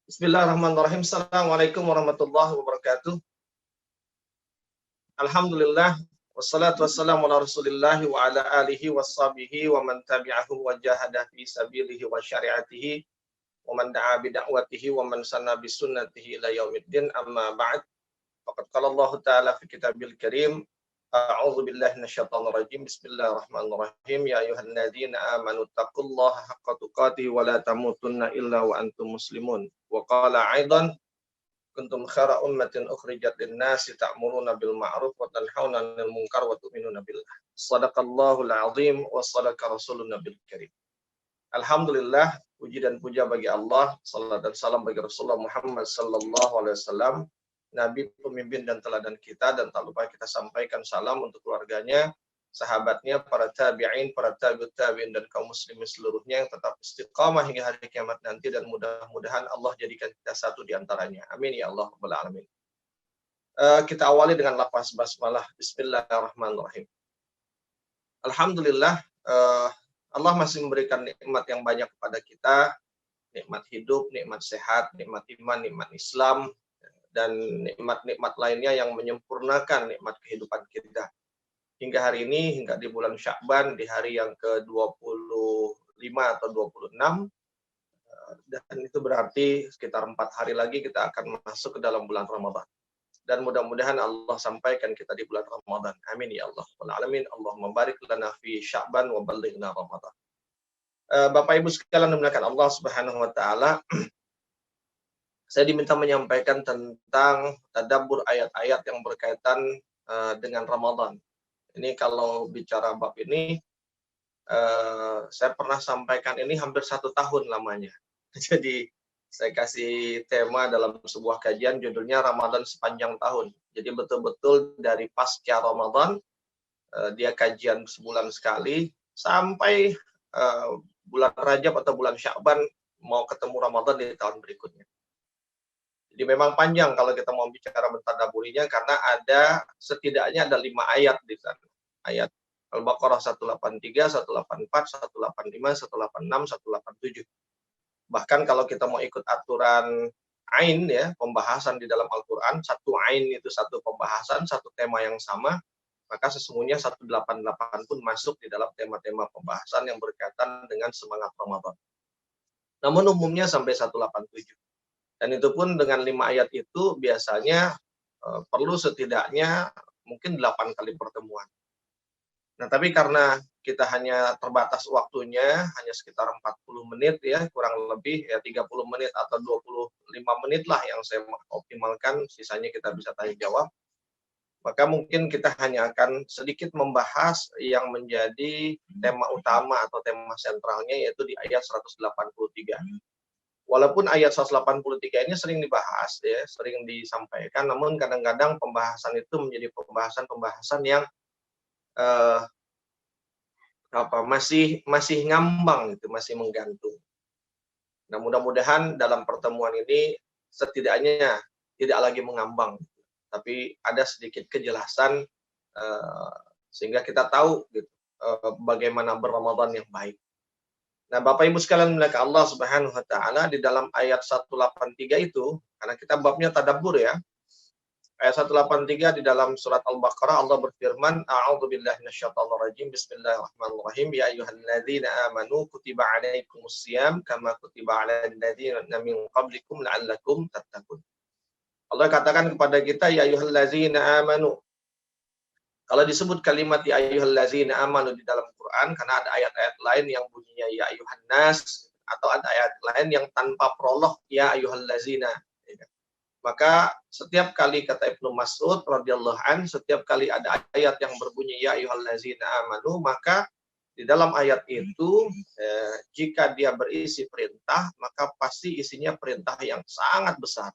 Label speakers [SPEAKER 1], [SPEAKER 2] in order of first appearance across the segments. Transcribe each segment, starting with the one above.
[SPEAKER 1] Bismillahirrahmanirrahim. Assalamualaikum warahmatullahi wabarakatuh. Alhamdulillah. Wassalatu wassalamu ala rasulillahi wa ala alihi washabihi wa man tabi'ahu wa jahada fi sabilihi wa syari'atihi wa man da'a bida'watihi wa man sanna bisunnatihi ila yaumiddin, amma ba'd. Faqad qala Allah ta'ala fi kitabil karim, a'udzu billahi minasyaitonir rajim. Bismillahirrahmanirrahim. Ya ayyuhalladzina amanu taqullaha haqqa tuqatih wa la tamutunna illa wa antum muslimun. Wa qala aidan kuntum khara ummatin ukhrijat lin-nasi ta'muruna bil ma'ruf wa tanhauna 'anil munkar wa tu'minuna billah. Shadaqallahul 'azim wa shadaqa rasulun nabil karim. Alhamdulillah, puji dan puja bagi Allah, salat dan salam bagi Rasulullah Muhammad sallallahu alaihi wasallam, nabi, pemimpin dan teladan kita, dan tak lupa kita sampaikan salam untuk keluarganya, sahabatnya, para tabi'in, para tabi'ut tabi'in, dan kaum muslimin seluruhnya yang tetap istiqamah hingga hari kiamat nanti, dan mudah-mudahan Allah jadikan kita satu di antaranya. Amin ya Allah rabbal alamin. Kita awali dengan lafaz basmalah. Bismillahirrahmanirrahim. Alhamdulillah, Allah masih memberikan nikmat yang banyak kepada kita, nikmat hidup, nikmat sehat, nikmat iman, nikmat Islam, dan nikmat-nikmat lainnya yang menyempurnakan nikmat kehidupan kita. Hingga hari ini, hingga di bulan Sya'ban, di hari yang ke-25 atau 26, dan itu berarti sekitar 4 hari lagi kita akan masuk ke dalam bulan Ramadan. Dan mudah-mudahan Allah sampaikan kita di bulan Ramadan. Amin ya Allah. Alamin. Allahumma barik lana fi Sya'ban wa ballighna Ramadan. Bapak Ibu sekalian dimuliakan Allah Subhanahu wa taala, saya diminta menyampaikan tentang tadabbur ayat-ayat yang berkaitan dengan Ramadan. Ini kalau bicara bab ini, saya pernah sampaikan ini hampir 1 tahun lamanya. Jadi saya kasih tema dalam sebuah kajian, judulnya Ramadan Sepanjang Tahun. Jadi betul-betul dari pasca Ramadan, dia kajian sebulan sekali, sampai bulan Rajab atau bulan Sya'ban mau ketemu Ramadan di tahun berikutnya. Jadi memang panjang kalau kita mau bicara mentadabburinya, karena setidaknya ada 5 ayat di sana. Ayat Al-Baqarah 183, 184, 185, 186, 187. Bahkan kalau kita mau ikut aturan ain ya, pembahasan di dalam Al-Qur'an, satu ain itu satu pembahasan, satu tema yang sama, maka sesungguhnya 188 pun masuk di dalam tema-tema pembahasan yang berkaitan dengan semangat Ramadan. Namun umumnya sampai 187. Dan itu pun dengan 5 ayat itu biasanya perlu setidaknya mungkin 8 kali pertemuan. Nah, tapi karena kita hanya terbatas waktunya, hanya sekitar 40 menit ya, kurang lebih ya 30 menit atau 25 menit lah yang saya optimalkan, sisanya kita bisa tanya jawab. Maka mungkin kita hanya akan sedikit membahas yang menjadi tema utama atau tema sentralnya, yaitu di ayat 183. Walaupun ayat 183 ini sering dibahas ya, sering disampaikan, namun kadang-kadang pembahasan itu menjadi pembahasan yang masih ngambang gitu, masih menggantung. Nah, mudah-mudahan dalam pertemuan ini setidaknya tidak lagi mengambang, tapi ada sedikit kejelasan sehingga kita tahu gitu, bagaimana berRamadan yang baik. Nah, Bapak Ibu sekalian dimuliakan Allah Subhanahu wa taala, di dalam ayat 183 itu, karena kita babnya tadabbur ya. Ayat 183 di dalam surat Al-Baqarah, Allah berfirman, A'udzubillahi minasyaitonirrajim. Bismillahirrahmanirrahim. Ya ayyuhalladzina amanu kutiba 'alaikumusiyam kama kutiba 'alal ladzina min qablikum la'allakum tattaqun. Allah katakan kepada kita, ya ayyuhalladzina amanu. Kalau disebut kalimat ya ayyuhalladzina amanu di dalam Quran, karena ada ayat-ayat lain yang bunyinya ya ayyuhan nas, atau ada ayat lain yang tanpa prolog ya ayyuhalladzina. Maka setiap kali, kata Ibnu Mas'ud radhiyallahu an, setiap kali ada ayat yang berbunyi ya ayyuhallazina amanu, maka di dalam ayat itu jika dia berisi perintah, maka pasti isinya perintah yang sangat besar,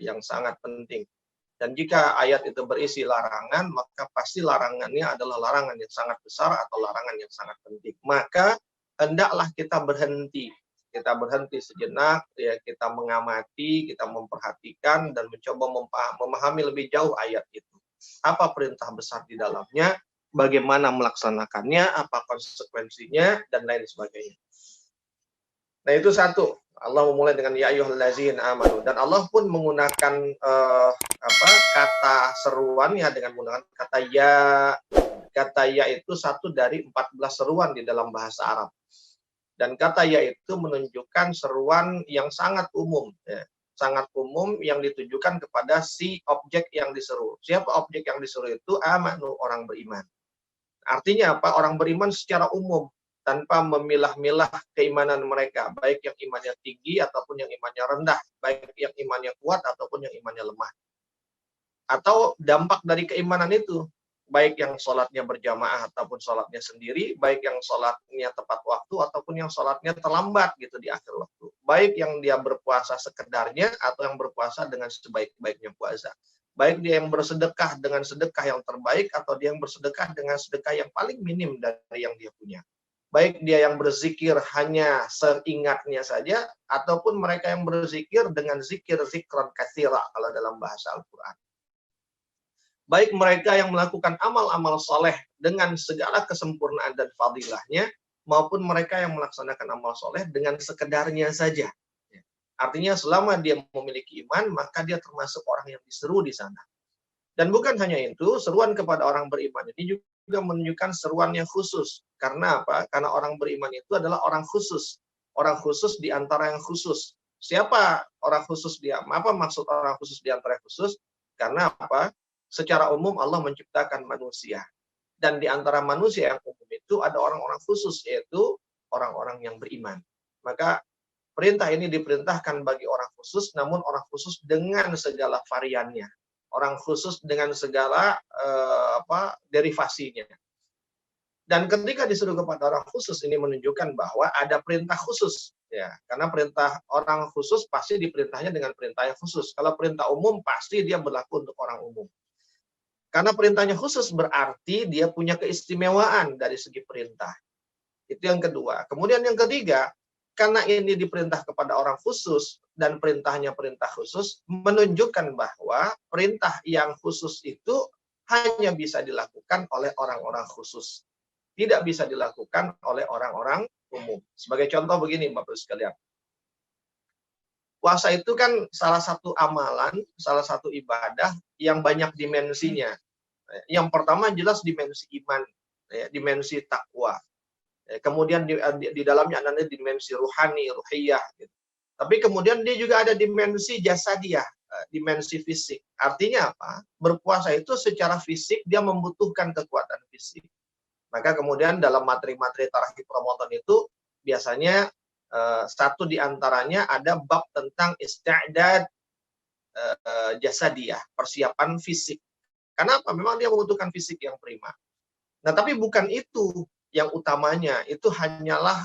[SPEAKER 1] yang sangat penting. Dan jika ayat itu berisi larangan, maka pasti larangannya adalah larangan yang sangat besar atau larangan yang sangat penting. Maka hendaklah kita berhenti sejenak, ya, kita mengamati, kita memperhatikan, dan mencoba memahami lebih jauh ayat itu. Apa perintah besar di dalamnya, bagaimana melaksanakannya, apa konsekuensinya, dan lain sebagainya. Nah, itu satu. Allah memulai dengan ya ayyuhallazina amanu, dan Allah pun menggunakan kata seruannya dengan menggunakan kata ya. Kata ya itu satu dari 14 seruan di dalam bahasa Arab. Dan kata ya itu menunjukkan seruan yang sangat umum, ya. Sangat umum yang ditujukan kepada si objek yang diseru. Siapa objek yang diseru itu? Amanu, orang beriman. Artinya apa? Orang beriman secara umum, tanpa memilah-milah keimanan mereka, baik yang imannya tinggi ataupun yang imannya rendah, baik yang imannya kuat ataupun yang imannya lemah. Atau dampak dari keimanan itu, baik yang sholatnya berjamaah ataupun sholatnya sendiri, baik yang sholatnya tepat waktu ataupun yang sholatnya terlambat gitu di akhir waktu, baik yang dia berpuasa sekedarnya atau yang berpuasa dengan sebaik-baiknya puasa, baik dia yang bersedekah dengan sedekah yang terbaik atau dia yang bersedekah dengan sedekah yang paling minim dari yang dia punya, baik dia yang berzikir hanya seingatnya saja ataupun mereka yang berzikir dengan zikran katsira kalau dalam bahasa Al-Quran. Baik mereka yang melakukan amal-amal soleh dengan segala kesempurnaan dan fadilahnya, maupun mereka yang melaksanakan amal soleh dengan sekedarnya saja. Artinya selama dia memiliki iman, maka dia termasuk orang yang diseru di sana. Dan bukan hanya itu, seruan kepada orang beriman ini juga menunjukkan seruan yang khusus. Karena apa? Karena orang beriman itu adalah orang khusus. Orang khusus di antara yang khusus. Siapa orang khusus dia? Apa maksud orang khusus di antara yang khusus? Karena apa? Secara umum Allah menciptakan manusia. Dan di antara manusia yang umum itu ada orang-orang khusus, yaitu orang-orang yang beriman. Maka perintah ini diperintahkan bagi orang khusus, namun orang khusus dengan segala variannya. Orang khusus dengan segala derivasinya. Dan ketika disuruh kepada orang khusus, ini menunjukkan bahwa ada perintah khusus. Ya, karena perintah orang khusus pasti diperintahnya dengan perintah yang khusus. Kalau perintah umum pasti dia berlaku untuk orang umum. Karena perintahnya khusus berarti dia punya keistimewaan dari segi perintah. Itu yang kedua. Kemudian yang ketiga, karena ini diperintah kepada orang khusus dan perintahnya perintah khusus, menunjukkan bahwa perintah yang khusus itu hanya bisa dilakukan oleh orang-orang khusus. Tidak bisa dilakukan oleh orang-orang umum. Sebagai contoh begini, Bapak-Ibu sekalian. Puasa itu kan salah satu amalan, salah satu ibadah yang banyak dimensinya. Yang pertama jelas dimensi iman, dimensi takwa. Kemudian di dalamnya ada dimensi ruhani, ruhiyah. Gitu. Tapi kemudian dia juga ada dimensi jasadiah, dimensi fisik. Artinya apa? Berpuasa itu secara fisik dia membutuhkan kekuatan fisik. Maka kemudian dalam materi-materi tarawih Ramadan itu biasanya satu di antaranya ada bab tentang isti'dad jasadiah, persiapan fisik. Kenapa? Memang dia membutuhkan fisik yang prima. Nah, tapi bukan itu yang utamanya. Itu hanyalah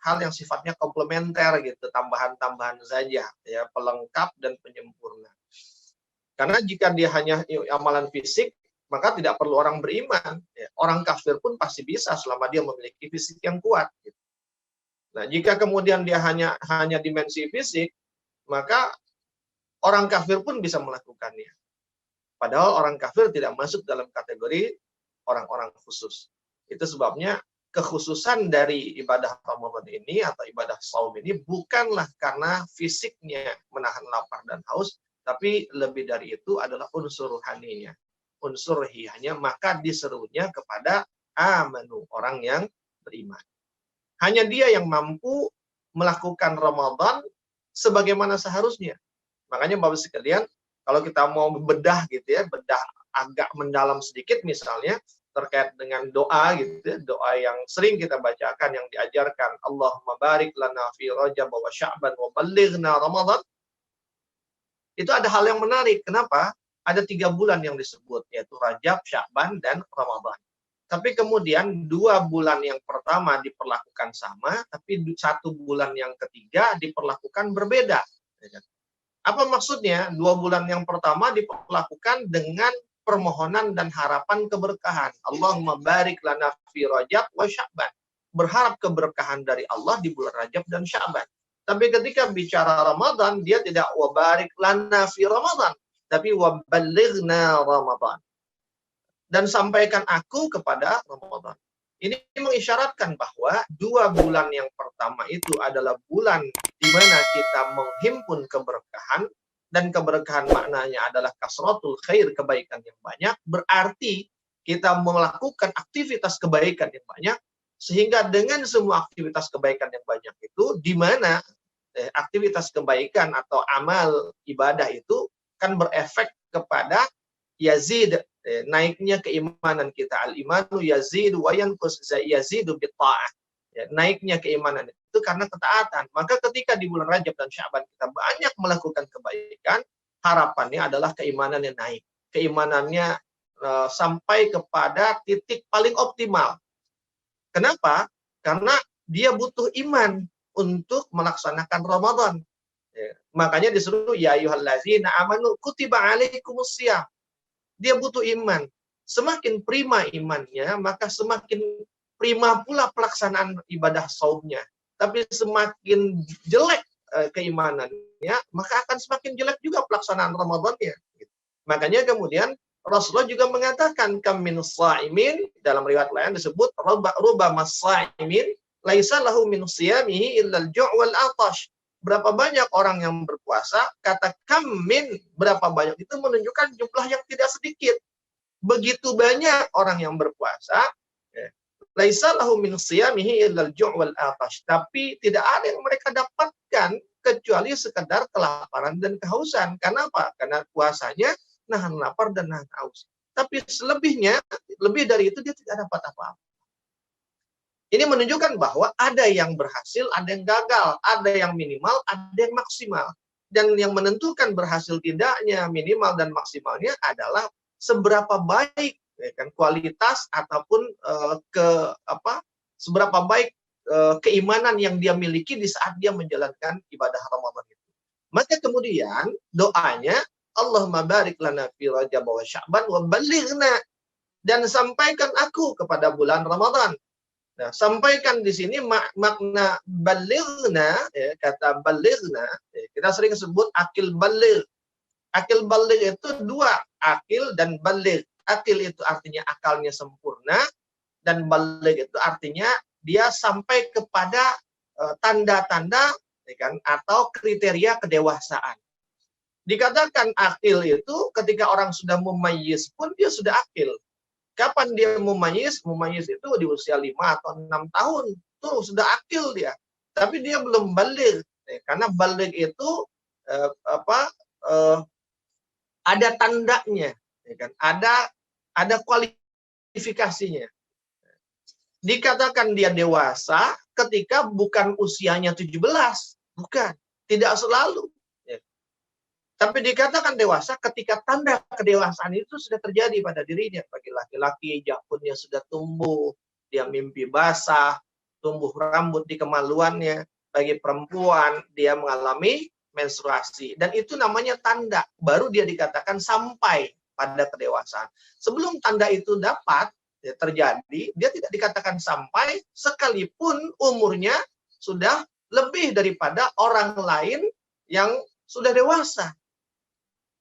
[SPEAKER 1] hal yang sifatnya komplementer gitu, tambahan-tambahan saja, ya, pelengkap dan penyempurna. Karena jika dia hanya amalan fisik, maka tidak perlu orang beriman. Ya. Orang kafir pun pasti bisa selama dia memiliki fisik yang kuat. Gitu. Nah, jika kemudian dia hanya dimensi fisik, maka orang kafir pun bisa melakukannya. Padahal orang kafir tidak masuk dalam kategori orang-orang khusus. Itu sebabnya kekhususan dari ibadah Ramadan ini atau ibadah saum ini bukanlah karena fisiknya menahan lapar dan haus, tapi lebih dari itu adalah unsur ruhaninya, unsur hiyahnya, maka diserunya kepada amanu, orang yang beriman. Hanya dia yang mampu melakukan Ramadan sebagaimana seharusnya. Makanya Bapak sekalian, kalau kita mau bedah gitu ya, bedah agak mendalam sedikit misalnya terkait dengan doa gitu ya, doa yang sering kita bacakan yang diajarkan, Allahumma barik lana fi Rajab wa Sya'ban wa ballighna Ramadan. Itu ada hal yang menarik. Kenapa? Ada 3 bulan yang disebut, yaitu Rajab, Sya'ban, dan Ramadan. Tapi kemudian 2 bulan yang pertama diperlakukan sama, tapi 1 bulan yang ketiga diperlakukan berbeda. Apa maksudnya? 2 bulan yang pertama diperlakukan dengan permohonan dan harapan keberkahan. Allahumma barik lana fi Rajab wa Sya'ban. Berharap keberkahan dari Allah di bulan Rajab dan Sya'ban. Tapi ketika bicara Ramadan, dia tidak wa barik lana fi Ramadan, tapi wa ballighna Ramadan. Dan sampaikan aku kepada Ramadan. Ini mengisyaratkan bahwa 2 bulan yang pertama itu adalah bulan di mana kita menghimpun keberkahan, dan keberkahan maknanya adalah kasratul khair, kebaikan yang banyak, berarti kita melakukan aktivitas kebaikan yang banyak, sehingga dengan semua aktivitas kebaikan yang banyak itu, di mana aktivitas kebaikan atau amal ibadah itu kan berefek kepada yazid, naiknya keimanan kita. Al-imanu yazid wa yanqus yazidu bitta'ah. Naiknya keimanan itu karena ketaatan. Maka ketika di bulan Rajab dan Sya'ban kita banyak melakukan kebaikan, harapannya adalah keimanannya naik. Keimanannya sampai kepada titik paling optimal. Kenapa? Karena dia butuh iman untuk melaksanakan Ramadan. Makanya disuruh ya ayyuhallazina amanu kutiba alaikumusiyam. Dia butuh iman. Semakin prima imannya, maka semakin prima pula pelaksanaan ibadah saumnya. Tapi semakin jelek keimanannya, maka akan semakin jelek juga pelaksanaan Ramadannya. Makanya kemudian Rasulullah juga mengatakan kam min shaimin, dalam riwayat lain disebut rubama shaimin laisa lahu min siyamihi illa al-ju' wal 'atash. Berapa banyak orang yang berpuasa, kata kam min, berapa banyak itu menunjukkan jumlah yang tidak sedikit. Begitu banyak orang yang berpuasa, laisa lahu min siyamihi illa al-ju' wal 'atash, tapi tidak ada yang mereka dapatkan kecuali sekedar kelaparan dan kehausan. Kenapa? Karena puasanya nahan lapar dan nahan haus. Tapi selebihnya, lebih dari itu dia tidak dapat apa-apa. Ini menunjukkan bahwa ada yang berhasil, ada yang gagal, ada yang minimal, ada yang maksimal. Dan yang menentukan berhasil tidaknya, minimal dan maksimalnya adalah seberapa baik kan, kualitas ataupun seberapa baik keimanan yang dia miliki di saat dia menjalankan ibadah Ramadan itu. Maka kemudian doanya, Allahumma barik lana fi Rajab wa Sya'ban wa ballighna, dan sampaikan aku kepada bulan Ramadan. Nah, sampaikan di sini makna balighna, kata balighna, kita sering sebut akil baligh. Akil baligh itu dua, akil dan baligh. Akil itu artinya akalnya sempurna, dan baligh itu artinya dia sampai kepada tanda-tanda kan, atau kriteria kedewasaan. Dikatakan akil itu ketika orang sudah mumayyiz pun dia sudah akil. Kapan dia mumayyiz? Mumayyiz itu di usia 5 atau 6 tahun. Tuh sudah akil dia. Tapi dia belum baligh. Karena baligh itu ada tandanya. Kan? Ada kualifikasinya. Dikatakan dia dewasa ketika bukan usianya 17. Bukan. Tidak selalu. Tapi dikatakan dewasa ketika tanda kedewasaan itu sudah terjadi pada dirinya. Bagi laki-laki, jakunnya sudah tumbuh, dia mimpi basah, tumbuh rambut di kemaluannya. Bagi perempuan, dia mengalami menstruasi. Dan itu namanya tanda. Baru dia dikatakan sampai pada kedewasaan. Sebelum tanda itu dapat terjadi, dia tidak dikatakan sampai sekalipun umurnya sudah lebih daripada orang lain yang sudah dewasa.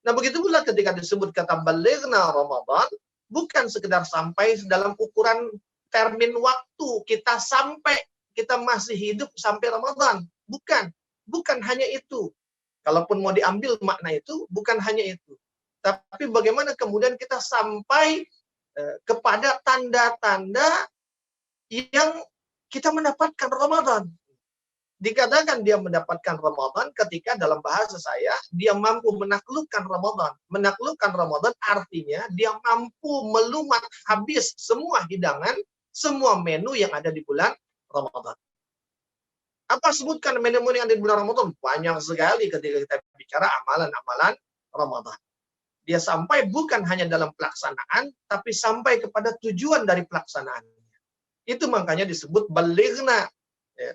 [SPEAKER 1] Nah, begitu pula ketika disebut kata balighna Ramadan, bukan sekedar sampai dalam ukuran termin waktu, kita sampai, kita masih hidup sampai Ramadan. Bukan hanya itu. Kalaupun mau diambil makna itu, bukan hanya itu. Tapi bagaimana kemudian kita sampai kepada tanda-tanda yang kita mendapatkan Ramadan. Dikatakan dia mendapatkan Ramadan ketika dalam bahasa saya, dia mampu menaklukkan Ramadan. Menaklukkan Ramadan artinya dia mampu melumat habis semua hidangan, semua menu yang ada di bulan Ramadan. Apa sebutkan menu-menu yang ada di bulan Ramadan? Banyak sekali ketika kita bicara amalan-amalan Ramadan. Dia sampai bukan hanya dalam pelaksanaan, tapi sampai kepada tujuan dari pelaksanaannya. Itu makanya disebut balighna.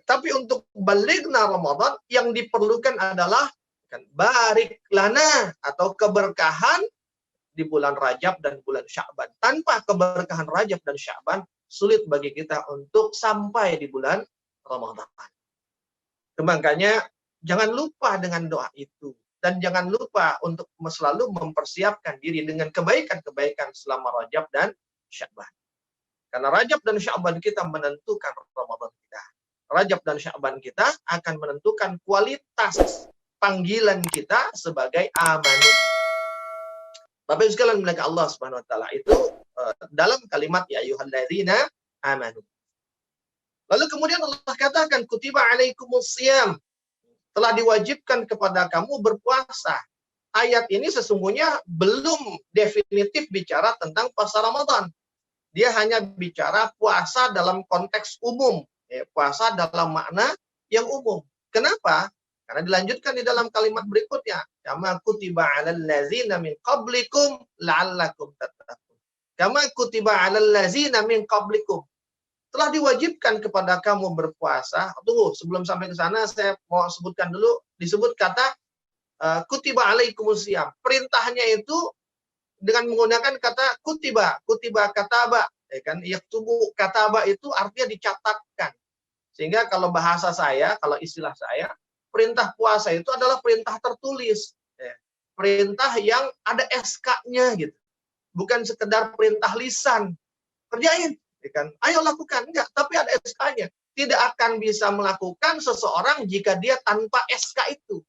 [SPEAKER 1] Tapi untuk balighna Ramadan yang diperlukan adalah barik lana atau keberkahan di bulan Rajab dan bulan Sya'ban. Tanpa keberkahan Rajab dan Sya'ban, sulit bagi kita untuk sampai di bulan Ramadan. Makanya jangan lupa dengan doa itu. Dan jangan lupa untuk selalu mempersiapkan diri dengan kebaikan-kebaikan selama Rajab dan Sya'ban. Karena Rajab dan Sya'ban kita menentukan Ramadan kita. Rajab dan Sya'ban kita akan menentukan kualitas panggilan kita sebagai amanu. Bapak Ibu sekalian milik Allah Subhanahu wa taala itu dalam kalimat ya ayyuhalladzina amanu. Lalu kemudian Allah katakan kutiba alaikumusiyam, telah diwajibkan kepada kamu berpuasa. Ayat ini sesungguhnya belum definitif bicara tentang puasa Ramadan. Dia hanya bicara puasa dalam konteks umum, ya, puasa dalam makna yang umum. Kenapa? Karena dilanjutkan di dalam kalimat berikutnya, kama kutiba 'alal ladzina min qablikum la'allakum tattaqun. Kama kutiba 'alal ladzina min qablikum. Telah diwajibkan kepada kamu berpuasa. Tunggu, sebelum sampai ke sana saya mau sebutkan dulu, disebut kata kutiba alaikumusiyam. Perintahnya itu dengan menggunakan kata kutiba, kutiba kataba, ya kan? Yaktubu kataba itu artinya dicatatkan. Sehingga kalau bahasa saya, kalau istilah saya, perintah puasa itu adalah perintah tertulis, ya. Perintah yang ada SK-nya gitu. Bukan sekedar perintah lisan. Kerjain, ya kan? Ayo lakukan, enggak, tapi ada SK-nya. Tidak akan bisa melakukan seseorang jika dia tanpa SK itu.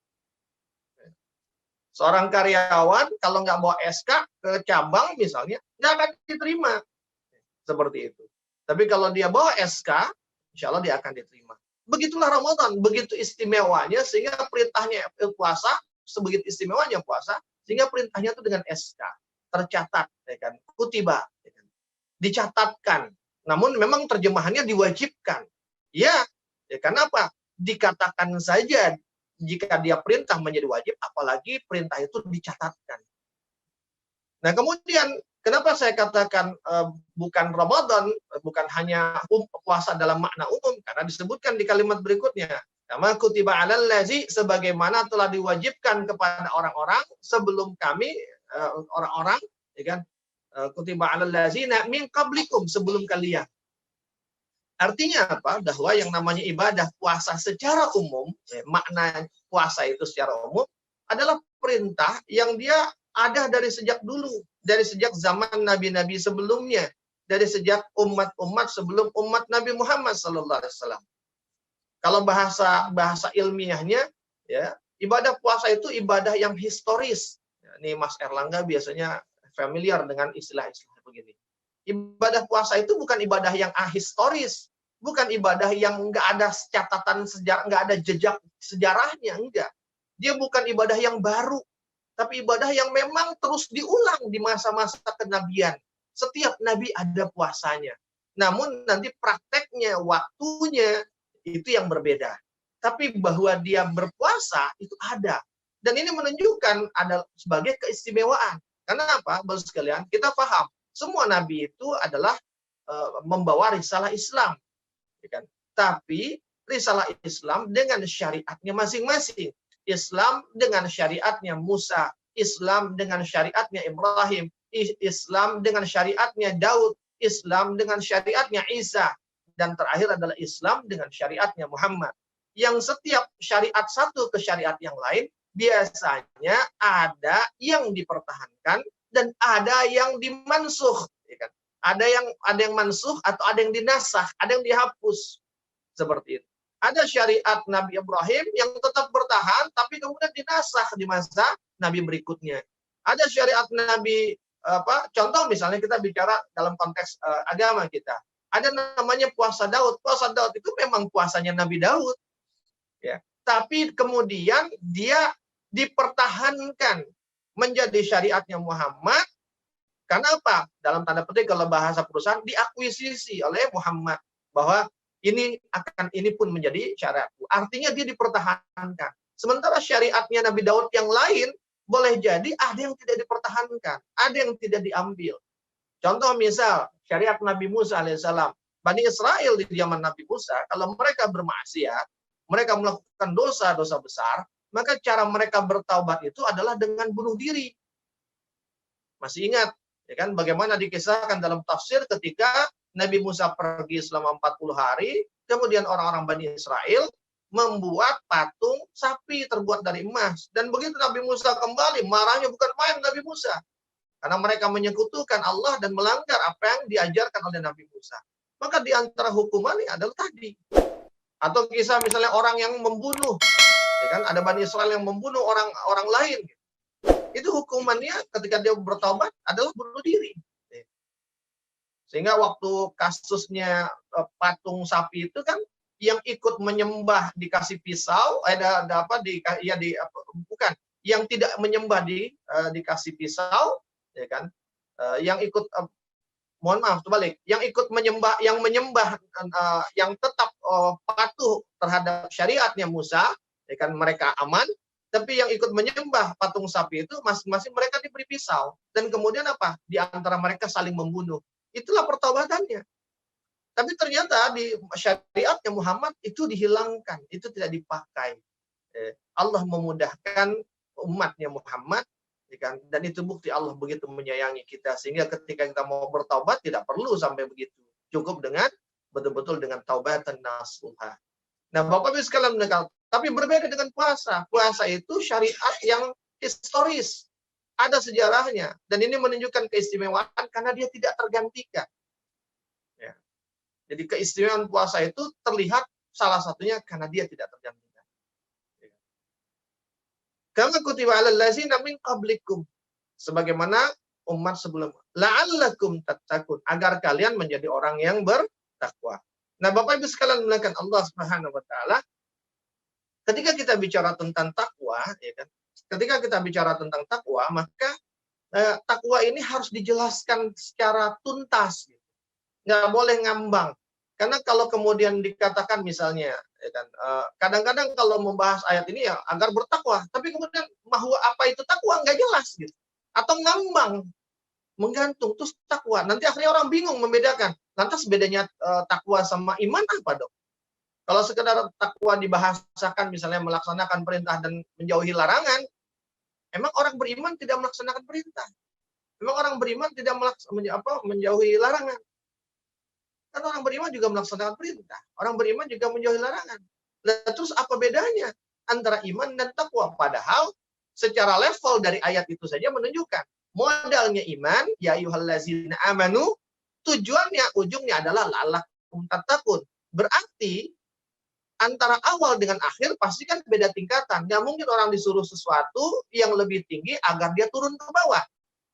[SPEAKER 1] Seorang karyawan kalau nggak bawa SK ke cabang misalnya, nggak akan diterima. Seperti itu. Tapi kalau dia bawa SK, insya Allah dia akan diterima. Begitulah Ramadan, begitu istimewanya sehingga perintahnya puasa, sebegitu istimewanya puasa, sehingga perintahnya itu dengan SK, tercatat, ya kan? Kutiba, ya kan? Dicatatkan. Namun memang terjemahannya diwajibkan. Ya kenapa? Dikatakan saja jika dia perintah menjadi wajib, apalagi perintah itu dicatatkan. Nah kemudian kenapa saya katakan bukan Ramadan, bukan hanya puasa dalam makna umum, karena disebutkan di kalimat berikutnya, kama kutiba 'alal ladzi, sebagaimana telah diwajibkan kepada orang-orang sebelum kami, orang-orang, ya kan, kutiba 'alal ladzina min qablikum, sebelum kalian. Artinya apa? Bahwa yang namanya ibadah puasa secara umum, makna puasa itu secara umum adalah perintah yang dia ada dari sejak dulu, dari sejak zaman nabi-nabi sebelumnya, dari sejak umat-umat sebelum umat Nabi Muhammad SAW. Kalau bahasa ilmiahnya, ya, ibadah puasa itu ibadah yang historis. Ini Mas Erlangga biasanya familiar dengan istilah-istilah begini. Ibadah puasa itu bukan ibadah yang ahistoris, bukan ibadah yang nggak ada catatan sejarah, nggak ada jejak sejarahnya, enggak. Dia bukan ibadah yang baru, tapi ibadah yang memang terus diulang di masa-masa kenabian. Setiap nabi ada puasanya. Namun nanti prakteknya, waktunya itu yang berbeda. Tapi bahwa dia berpuasa itu ada. Dan ini menunjukkan ada sebagai keistimewaan. Karena apa? Bapak sekalian, kita paham semua nabi itu adalah membawa risalah Islam, ya kan? Tapi risalah Islam dengan syariatnya masing-masing. Islam dengan syariatnya Musa, Islam dengan syariatnya Ibrahim, Islam dengan syariatnya Daud, Islam dengan syariatnya Isa, dan terakhir adalah Islam dengan syariatnya Muhammad. Yang setiap syariat satu ke syariat yang lain biasanya ada yang dipertahankan dan ada yang dimansuh, ya kan? Ada yang mansuh atau ada yang dinasah, ada yang dihapus, seperti itu. Ada syariat Nabi Ibrahim yang tetap bertahan, tapi kemudian dinasah di masa Nabi berikutnya. Ada syariat Nabi, contoh misalnya kita bicara dalam konteks agama kita. Ada namanya puasa Daud. Puasa Daud itu memang puasanya Nabi Daud, ya. Tapi kemudian dia dipertahankan menjadi syariatnya Muhammad. Karena apa? Dalam tanda petik kalau bahasa perusahaan, diakuisisi oleh Muhammad bahwa ini pun menjadi syariatku. Artinya dia dipertahankan. Sementara syariatnya Nabi Daud yang lain boleh jadi ada yang tidak dipertahankan, ada yang tidak diambil. Contoh misal syariat Nabi Musa alaihissalam. Bani Israel di zaman Nabi Musa, kalau mereka bermaksiat, mereka melakukan dosa-dosa besar, maka cara mereka bertaubat itu adalah dengan bunuh diri. Masih ingat, ya kan, bagaimana dikisahkan dalam tafsir ketika Nabi Musa pergi selama 40 hari, kemudian orang-orang Bani Israel membuat patung sapi terbuat dari emas. Dan begitu Nabi Musa kembali, marahnya bukan main Nabi Musa. Karena mereka menyekutukan Allah dan melanggar apa yang diajarkan oleh Nabi Musa. Maka di antara hukumannya adalah tadi. Atau kisah misalnya orang yang membunuh, ya kan? Ada Bani Israel yang membunuh orang lain. Itu hukumannya ketika dia bertobat adalah bunuh diri. Sehingga waktu kasusnya patung sapi itu kan yang ikut menyembah dikasih pisau, ada apa bukan, yang tidak menyembah dikasih pisau, ya kan? Yang ikut mohon maaf terbalik, yang ikut menyembah, yang tetap patuh terhadap syariatnya Musa, ya kan, mereka aman. Tapi yang ikut menyembah patung sapi itu masing-masing mereka diberi pisau. Dan kemudian apa? Di antara mereka saling membunuh. Itulah pertobatannya. Tapi ternyata di syariatnya Muhammad itu dihilangkan. Itu tidak dipakai. Allah memudahkan umatnya Muhammad. Dan itu bukti Allah begitu menyayangi kita. Sehingga ketika kita mau bertaubat tidak perlu sampai begitu. Cukup dengan betul-betul dengan taubatan nasuha. Nah, Bapak-Ibu sekalian, tapi berbeda dengan puasa. Puasa itu syariat yang historis. Ada sejarahnya. Dan ini menunjukkan keistimewaan karena dia tidak tergantikan. Ya. Jadi keistimewaan puasa itu terlihat salah satunya karena dia tidak tergantikan. Kama kutiba 'alal ladzina min qablikum. Sebagaimana umat sebelum. La'allakum tattaqun. Agar kalian menjadi orang yang bertakwa. Nah, Bapak Ibu sekalian melakukan Allah Subhanahu wa taala, ketika kita bicara tentang takwa, ya kan? Ketika kita bicara tentang takwa, maka takwa ini harus dijelaskan secara tuntas. Nggak boleh ngambang. Karena kalau kemudian dikatakan misalnya, ya kan, kadang-kadang kalau membahas ayat ini ya agar bertakwa, tapi kemudian apa itu takwa nggak jelas gitu. Atau ngambang, menggantung, terus takwa. Nanti akhirnya orang bingung membedakan. Lantas bedanya takwa sama iman apa dong? Kalau sekedar takwa dibahasakan misalnya melaksanakan perintah dan menjauhi larangan, emang orang beriman tidak melaksanakan perintah? Emang orang beriman tidak menjauhi larangan? Kan orang beriman juga melaksanakan perintah. Orang beriman juga menjauhi larangan. Nah, terus apa bedanya antara iman dan takwa? Padahal secara level dari ayat itu saja menunjukkan modalnya iman, ya ayyuhallazina amanu, tujuannya, ujungnya adalah la'allakum tattaqun. Berarti antara awal dengan akhir pasti kan beda tingkatan. Nggak mungkin orang disuruh sesuatu yang lebih tinggi agar dia turun ke bawah.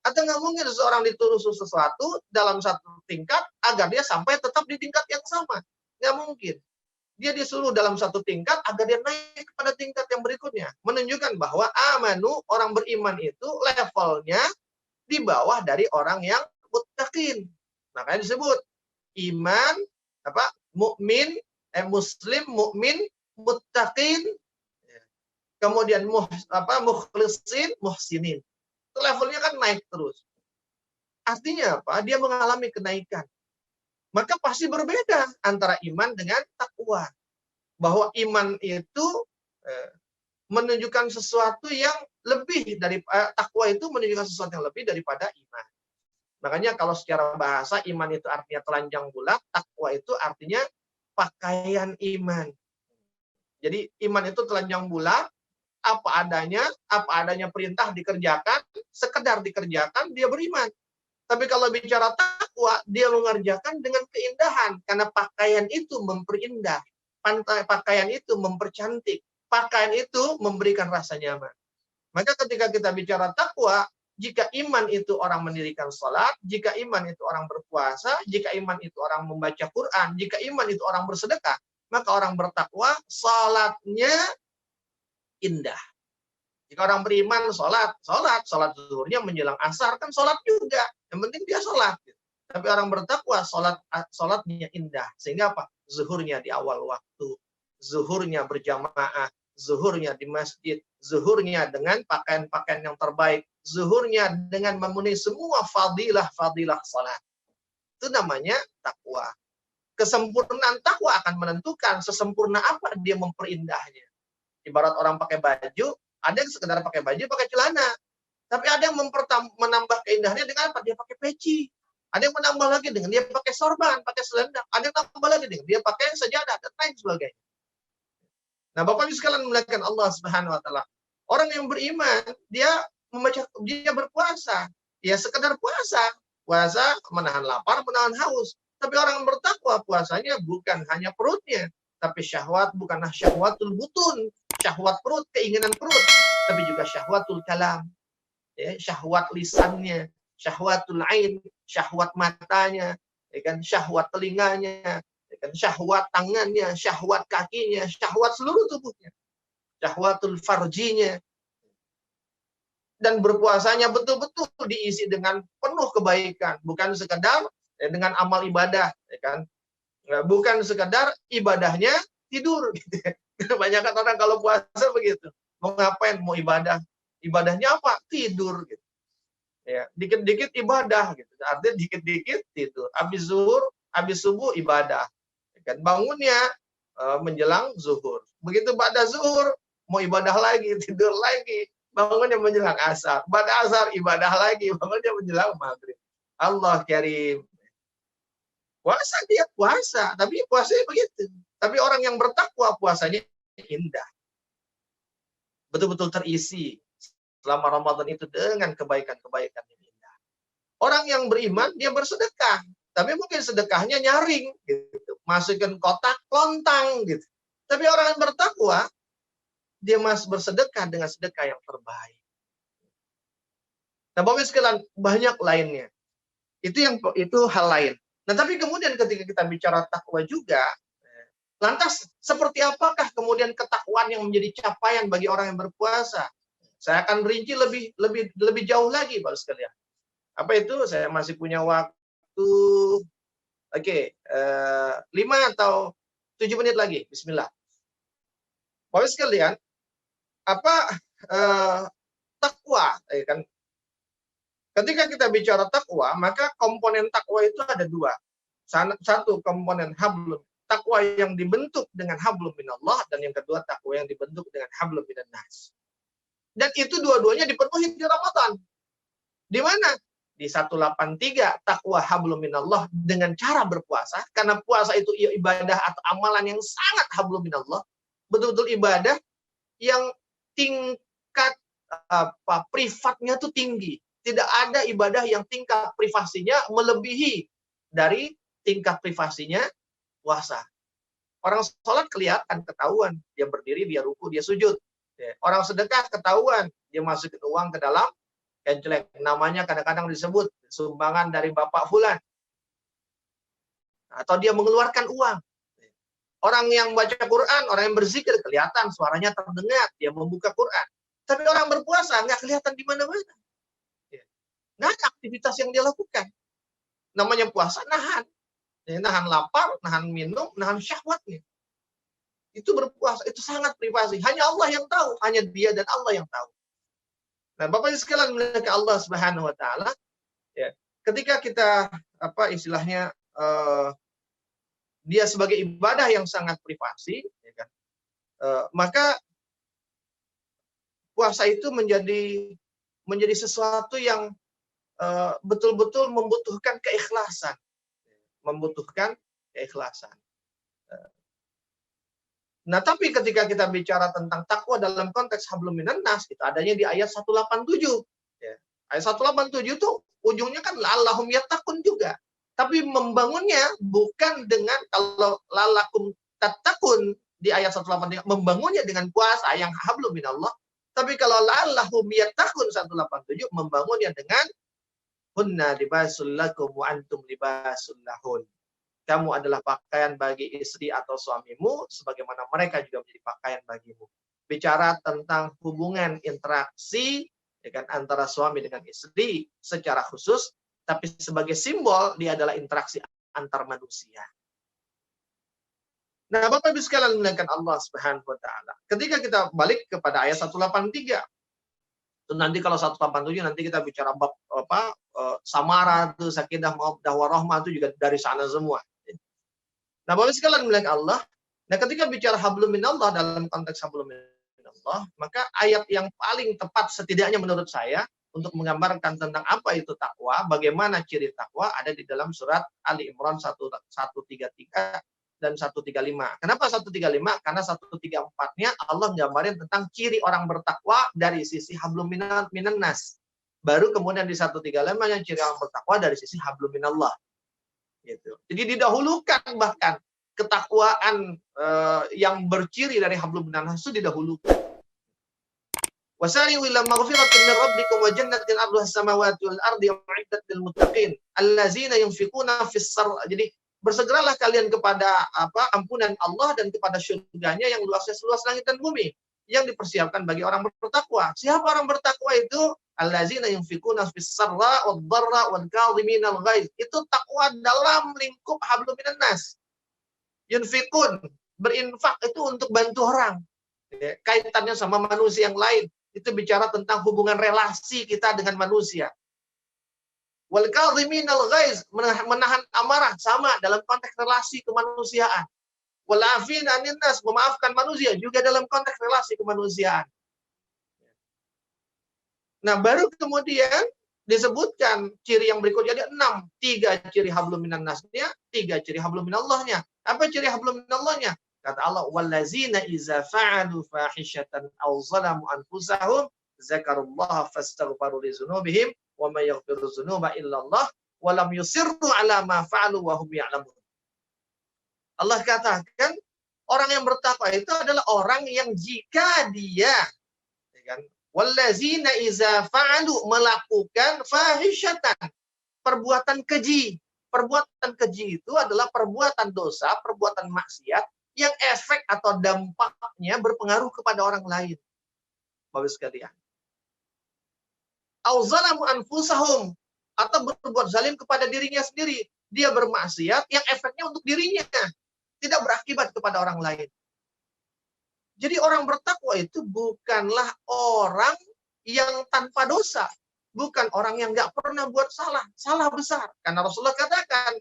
[SPEAKER 1] Atau nggak mungkin seseorang disuruh sesuatu dalam satu tingkat agar dia sampai tetap di tingkat yang sama. Nggak mungkin. Dia disuruh dalam satu tingkat agar dia naik kepada tingkat yang berikutnya. Menunjukkan bahwa amanu, orang beriman itu levelnya di bawah dari orang yang muttaqin. Makanya disebut iman, mukmin, muslim, mukmin, muttaqin, kemudian mukhlisin, muhsinin. Itu levelnya kan naik terus. Artinya apa? Dia mengalami kenaikan. Maka pasti berbeda antara iman dengan takwa. Bahwa iman itu menunjukkan sesuatu yang lebih dari takwa itu menunjukkan sesuatu yang lebih daripada iman. Makanya kalau secara bahasa iman itu artinya telanjang bulat, takwa itu artinya pakaian iman. Jadi iman itu telanjang bulat, apa adanya perintah dikerjakan, sekedar dikerjakan, dia beriman. Tapi kalau bicara takwa, dia mengerjakan dengan keindahan, karena pakaian itu memperindah, pakaian itu mempercantik, pakaian itu memberikan rasa nyaman. Maka ketika kita bicara takwa, jika iman itu orang mendirikan sholat, jika iman itu orang berpuasa, jika iman itu orang membaca Quran, jika iman itu orang bersedekah, maka orang bertakwa, sholatnya indah. Jika orang beriman sholat zuhurnya menjelang asar, kan sholat juga. Yang penting dia sholat. Tapi orang bertakwa, sholatnya indah. Sehingga apa? Zuhurnya di awal waktu. Zuhurnya berjamaah. Zuhurnya di masjid. Zuhurnya dengan pakaian-pakaian yang terbaik. Zuhurnya dengan memenuhi semua fadilah sholat. Itu namanya takwa. Kesempurnaan takwa akan menentukan sesempurna apa dia memperindahnya. Ibarat orang pakai baju, ada yang sekedar pakai baju, pakai celana. Tapi ada yang menambah keindahannya dengan apa? Dia pakai peci. Ada yang menambah lagi dengan dia pakai sorban, pakai selendang. Ada yang menambah lagi dengan dia pakai sajadah dan lain sebagainya. Nah, Bapak Ibu sekalian melihatkan Allah Subhanahu wa taala. Orang yang beriman, dia berpuasa. ya sekedar puasa. Puasa menahan lapar, menahan haus. Tapi orang bertakwa puasanya bukan hanya perutnya, tapi syahwat bukanlah syahwatul butun, syahwat perut, keinginan perut, tapi juga syahwatul kalam, ya, syahwat lisannya, syahwatul ain, syahwat matanya, ya kan, syahwat telinganya, ya kan, syahwat tangannya, syahwat kakinya, syahwat seluruh tubuhnya, syahwatul farjinya. Dan berpuasanya betul-betul diisi dengan penuh kebaikan, bukan sekedar dengan amal ibadah, ya kan? Bukan sekedar ibadahnya tidur. Gitu ya. Kebanyakan orang kalau puasa begitu, mau ngapain, mau ibadah, ibadahnya apa? Tidur. Gitu. Ya, dikit-dikit ibadah, gitu. Artinya dikit-dikit tidur. Habis zuhur, habis subuh ibadah. Ya kan? Bangunnya menjelang zuhur. Begitu pada zuhur, mau ibadah lagi, tidur lagi. Bangunnya menjelang asar. Pada asar ibadah lagi, bangunnya menjelang maghrib. Allah karim. Puasa dia puasa, tapi puasanya begitu. Tapi orang yang bertakwa puasanya indah. Betul-betul terisi selama Ramadan itu dengan kebaikan-kebaikan yang indah. Orang yang beriman dia bersedekah, tapi mungkin sedekahnya nyaring gitu. Masukin kotak lontang gitu. Tapi orang yang bertakwa dia masih bersedekah dengan sedekah yang terbaik. Nah, Bapak sekalian, banyak lainnya. Itu hal lain. Nah, tapi kemudian ketika kita bicara takwa juga, lantas seperti apakah kemudian ketakwaan yang menjadi capaian bagi orang yang berpuasa? Saya akan rinci lebih jauh lagi, Bapak sekalian. Apa itu? Saya masih punya waktu. Oke, 5 atau 7 menit lagi. Bismillah. Bapak sekalian, apa takwa, kan? Ketika kita bicara takwa, maka komponen takwa itu ada dua. Satu komponen hablum, takwa yang dibentuk dengan hablum minallah, dan yang kedua takwa yang dibentuk dengan hablum minannas. Dan itu dua-duanya dipenuhi di Ramadan. Di mana? Di 183 takwa hablum minallah dengan cara berpuasa, karena puasa itu ibadah atau amalan yang sangat hablum minallah, betul-betul ibadah yang tingkat privatnya tuh tinggi. Tidak ada ibadah yang tingkat privasinya melebihi dari tingkat privasinya puasa. Orang sholat kelihatan, ketahuan. Dia berdiri, dia ruku, dia sujud. Orang sedekah ketahuan. Dia masukin uang ke dalam kenceleng. Namanya kadang-kadang disebut sumbangan dari Bapak Fulan. Atau dia mengeluarkan uang. Orang yang baca Quran, orang yang berzikir, kelihatan suaranya terdengar. Dia membuka Quran. Tapi orang berpuasa nggak kelihatan di mana-mana. Nggak ada aktivitas yang dia lakukan. Namanya puasa, nahan. Nahan lapar, nahan minum, nahan syahwatnya. Itu berpuasa, itu sangat privasi. Hanya Allah yang tahu, hanya dia dan Allah yang tahu. Nah, Bapak sekalian milik Allah Subhanahu wa taala, ya, ketika kita istilahnya dia sebagai ibadah yang sangat privasi, ya kan, maka puasa itu menjadi sesuatu yang betul-betul membutuhkan keikhlasan. Nah, tapi ketika kita bicara tentang takwa dalam konteks hablum minannas, itu adanya di ayat 187. Ya. Ayat 187 itu ujungnya kan la'allahum yattaqun juga. Tapi membangunnya bukan dengan, kalau la'allakum tattaqun di ayat 187, membangunnya dengan puasa yang hablum minallah. Tapi kalau la'allahum yattaqun 187, membangunnya dengan hunna libasul lakum wa antum libasul lahun. Kamu adalah pakaian bagi istri atau suamimu, sebagaimana mereka juga menjadi pakaian bagimu. Bicara tentang hubungan interaksi, ya kan, antara suami dengan istri secara khusus, tapi sebagai simbol dia adalah interaksi antar manusia. Nah, Bapak Ibu sekalian memuliakan Allah Subhanahu wa taala. Ketika kita balik kepada ayat 183, itu nanti kalau 187 nanti kita bicara bab samara itu sakinah mawaddah warahmah itu juga dari sana semua. Nah, Bapak sekalian milik Allah, nah ketika bicara hablum minallah dalam konteks hablum minallah, maka ayat yang paling tepat setidaknya menurut saya untuk menggambarkan tentang apa itu takwa, bagaimana ciri takwa, ada di dalam surat Ali Imran 133 dan 135. Kenapa 135? Karena 134-nya Allah menggambarin tentang ciri orang bertakwa dari sisi hablum minannas. Baru kemudian di 135 yang ciri orang bertakwa dari sisi hablum minallah. Gitu. Jadi didahulukan bahkan ketakwaan yang berciri dari hablum minallah itu didahulukan. Wasari'u ila maghfiratin min rabbikum wa jannatin 'arduha as-samawati wal ardi u'iddat lil muttaqin allazina yunfiquna fis sarra. Jadi bersegeralah kalian kepada ampunan Allah dan kepada surganya yang luasnya seluas langit dan bumi, yang dipersiapkan bagi orang bertakwa. Siapa orang bertakwa itu? Allazina yunfiquna fis sarra wad dharra wal kadhimina al ghaiz. Itu takwa dalam lingkup hablum minan nas. Yunfiqun, berinfak itu untuk bantu orang. Ya, kaitannya sama manusia yang lain. Itu bicara tentang hubungan relasi kita dengan manusia. Wal kadhiminal ghaiz, menahan amarah, sama dalam konteks relasi kemanusiaan. Wal afina 'anil nas, memaafkan manusia juga dalam konteks relasi kemanusiaan. Nah, baru kemudian disebutkan ciri yang berikutnya ada 6. 3 ciri hablum minan nasnya, 3 ciri hablum minallahnya. Apa ciri hablum minallahnya? Kata Allah, wallazina iza fa'alu fahishatan aw zalamu anfusahum zakarullaha fastaghfaru li dzunubihim wa may yaghfiru dzunuba illallah wa lam yusirru ala ma fa'alu wa hum ya'lamun. Allah katakan orang yang bertakwa itu adalah orang yang jika dia, ya kan, wallazina iza fa'alu, melakukan fahishatan, perbuatan keji. Perbuatan keji itu adalah perbuatan dosa, perbuatan maksiat yang efek atau dampaknya berpengaruh kepada orang lain. Bapak sekalian. Au zalamu anfusahum, atau berbuat zalim kepada dirinya sendiri. Dia bermaksiat yang efeknya untuk dirinya, tidak berakibat kepada orang lain. Jadi orang bertakwa itu bukanlah orang yang tanpa dosa. Bukan orang yang nggak pernah buat salah. Salah besar. Karena Rasulullah katakan,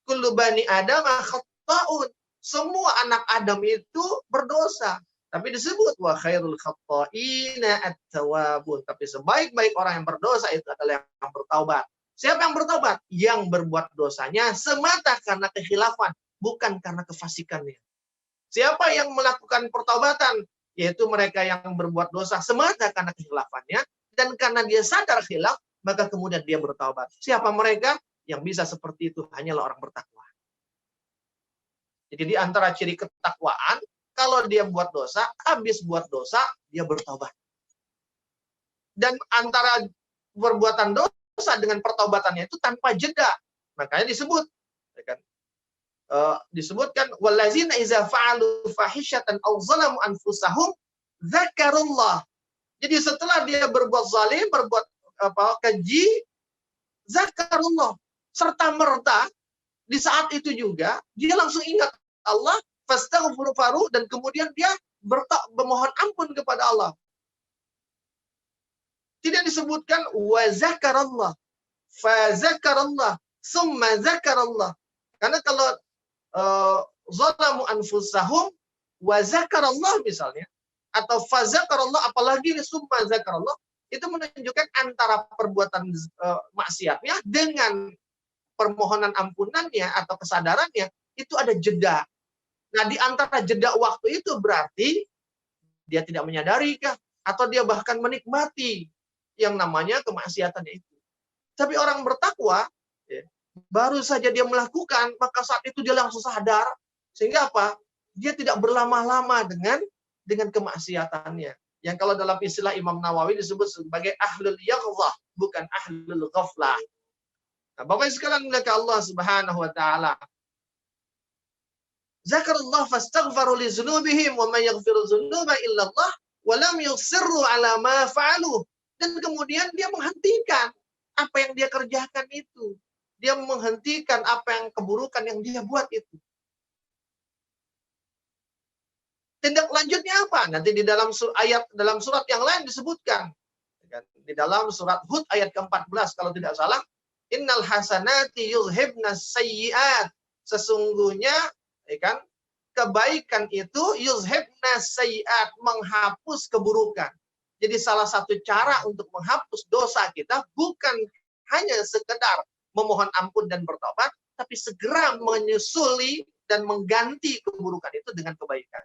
[SPEAKER 1] kullu bani Adam khata'un. Semua anak Adam itu berdosa. Tapi disebut wa khairul khata'ina at-tawwabun. Tapi sebaik-baik orang yang berdosa itu adalah yang bertaubat. Siapa yang bertaubat? Yang berbuat dosanya semata karena kekhilafan, bukan karena kefasikannya. Siapa yang melakukan pertaubatan? Yaitu mereka yang berbuat dosa semata karena kehilafannya, dan karena dia sadar khilaf, maka kemudian dia bertaubat. Siapa mereka? Yang bisa seperti itu hanyalah orang bertakwa. Jadi di antara ciri ketakwaan, kalau dia buat dosa, habis buat dosa, dia bertaubat. Dan antara perbuatan dosa dengan pertaubatannya itu tanpa jeda. Makanya disebut, ya kan? Disebutkan wallazina iza fa'alu fahishatan aw zalamu anfusahum dzakarullah. Jadi setelah dia berbuat zalim, berbuat keji, zakarullah, serta merta di saat itu juga dia langsung ingat Allah, fastaghfiru, dan kemudian dia memohon ampun kepada Allah. Tidak disebutkan wa zakarallah, fa zakarallah, summa zakarallah. Karena kalau zalamu anfusahum wa zakarallah misalnya, atau fa zakarallah, apalagi summa zakarallah, itu menunjukkan antara perbuatan maksiatnya dengan permohonan ampunannya atau kesadarannya itu ada jeda. Nah, di antara jeda waktu itu berarti dia tidak menyadari kah, atau dia bahkan menikmati yang namanya kemaksiatannya itu. Tapi orang bertakwa, ya, baru saja dia melakukan, maka saat itu dia langsung sadar, sehingga apa? Dia tidak berlama-lama dengan kemaksiatannya. Yang kalau dalam istilah Imam Nawawi disebut sebagai ahlul yaghlah, bukan ahlul ghaflah. Nah, Bapak sekalian muliakan Allah Subhanahu wa taala. Zakarullah fastaghfaru li dzunubihim wa may yaghfiru dzunuba illallah wa lam yusirru ala ma fa'alu. Dan kemudian dia menghentikan apa yang dia kerjakan itu. Dia menghentikan apa yang keburukan yang dia buat itu. Tindak lanjutnya apa? Nanti di dalam surat yang lain disebutkan. Di dalam surat Hud ayat ke-14 kalau tidak salah, innal hasanati yuzhibnas sayyi'at. Sesungguhnya, ya kan, kebaikan itu yuzhibnas sayyi'at, menghapus keburukan. Jadi salah satu cara untuk menghapus dosa kita bukan hanya sekedar memohon ampun dan bertobat, tapi segera menyusuli dan mengganti keburukan itu dengan kebaikan.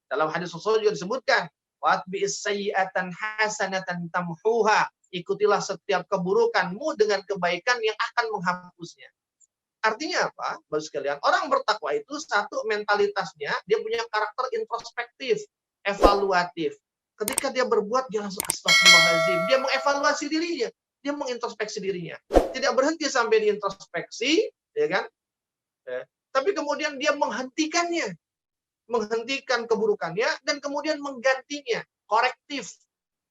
[SPEAKER 1] Dalam hadis Rasul juga disebutkan, "Watbi'is sayyi'atan hasanatan tamhuha." ikutilah setiap keburukanmu dengan kebaikan yang akan menghapusnya. Artinya apa? Baru sekalian, orang bertakwa itu satu mentalitasnya, dia punya karakter introspektif, evaluatif. Ketika dia berbuat, dia langsung astagfirullahaladzim. Dia mengevaluasi dirinya, dia mengintrospeksi dirinya. Tidak berhenti sampai diintrospeksi, ya kan? Tapi kemudian dia menghentikannya, menghentikan keburukannya, dan kemudian menggantinya, korektif,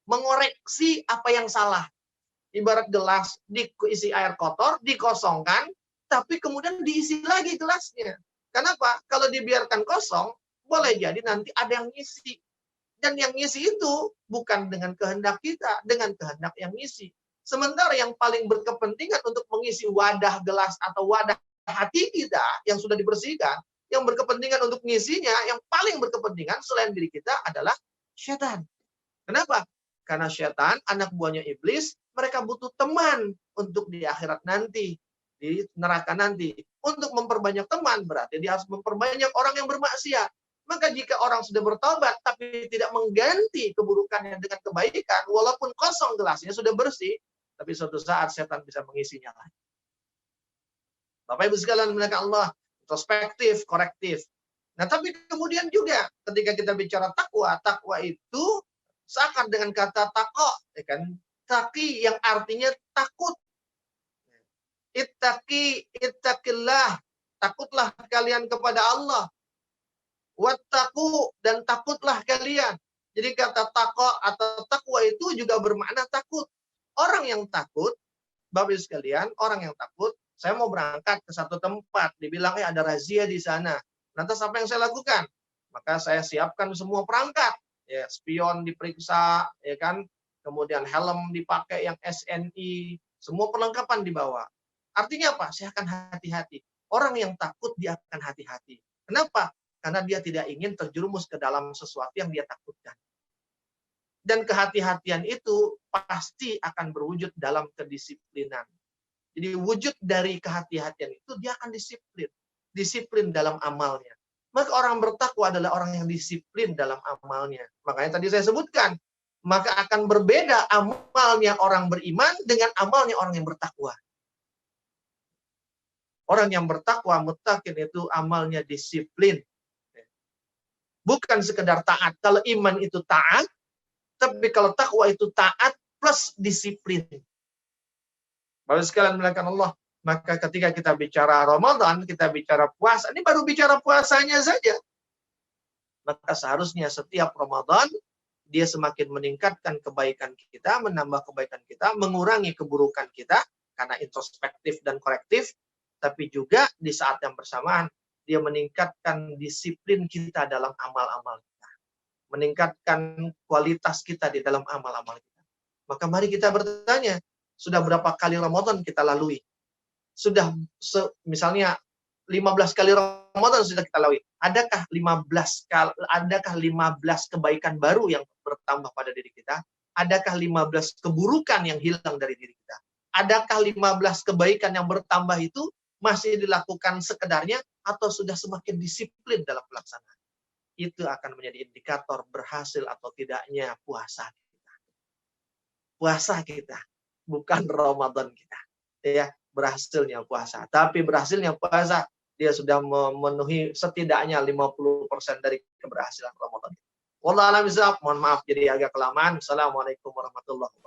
[SPEAKER 1] mengoreksi apa yang salah. Ibarat gelas diisi air kotor, dikosongkan, tapi kemudian diisi lagi gelasnya. Kenapa? Kalau dibiarkan kosong, boleh jadi nanti ada yang ngisi. Dan yang ngisi itu bukan dengan kehendak kita, dengan kehendak yang ngisi. Sementara yang paling berkepentingan untuk mengisi wadah gelas atau wadah hati kita yang sudah dibersihkan, yang berkepentingan untuk ngisinya, yang paling berkepentingan selain diri kita adalah setan. Kenapa? Karena setan, anak buahnya iblis, mereka butuh teman untuk di akhirat nanti, di neraka nanti. Untuk memperbanyak teman, berarti dia harus memperbanyak orang yang bermaksiat. Maka jika orang sudah bertobat, tapi tidak mengganti keburukannya dengan kebaikan, walaupun kosong gelasnya sudah bersih, tapi suatu saat setan bisa mengisinya lagi. Bapak Ibu sekalian dimuliakan Allah, introspektif, korektif. Nah, tapi kemudian juga ketika kita bicara takwa, takwa itu seakan dengan kata tako, ya kan? Taki yang artinya takut. Ittaqillah, takutlah kalian kepada Allah. Wattaqu, dan takutlah kalian. Jadi kata tako atau takwa itu juga bermakna takut. Orang yang takut, Bapak Ibu sekalian, orang yang takut, saya mau berangkat ke satu tempat, dibilang ada razia di sana. Lantas apa yang saya lakukan? Maka saya siapkan semua perangkat. Ya, spion diperiksa, ya kan, kemudian helm dipakai yang SNI, semua perlengkapan dibawa. Artinya apa? Saya akan hati-hati. Orang yang takut dia akan hati-hati. Kenapa? Karena dia tidak ingin terjerumus ke dalam sesuatu yang dia takutkan. Dan kehati-hatian itu pasti akan berwujud dalam kedisiplinan. Jadi wujud dari kehati-hatian itu dia akan disiplin. Disiplin dalam amalnya. Maka orang bertakwa adalah orang yang disiplin dalam amalnya. Makanya tadi saya sebutkan, maka akan berbeda amalnya orang beriman dengan amalnya orang yang bertakwa. Orang yang bertakwa, muttaqin, itu amalnya disiplin. Bukan sekedar taat. Kalau iman itu taat, tapi kalau takwa itu taat plus disiplin. Bapak sekalian dimuliakan Allah, maka ketika kita bicara Ramadan, kita bicara puasa, ini baru bicara puasanya saja. Maka seharusnya setiap Ramadan, dia semakin meningkatkan kebaikan kita, menambah kebaikan kita, mengurangi keburukan kita, karena introspektif dan korektif, tapi juga di saat yang bersamaan, dia meningkatkan disiplin kita dalam amal-amal kita. Meningkatkan kualitas kita di dalam amal-amal kita. Maka mari kita bertanya, sudah berapa kali Ramadan kita lalui? Sudah misalnya 15 kali Ramadan sudah kita lalui. Adakah 15 kebaikan baru yang bertambah pada diri kita? Adakah 15 keburukan yang hilang dari diri kita? Adakah 15 kebaikan yang bertambah itu masih dilakukan sekedarnya atau sudah semakin disiplin dalam pelaksanaan? Itu akan menjadi indikator berhasil atau tidaknya puasa kita. Puasa kita, bukan Ramadan kita. Ya, berhasilnya puasa. Tapi berhasilnya puasa, dia sudah memenuhi setidaknya 50% dari keberhasilan Ramadan. Wallahu a'lam bishawab. Mohon maaf jadi agak kelamaan. Assalamualaikum warahmatullahi wabarakatuh.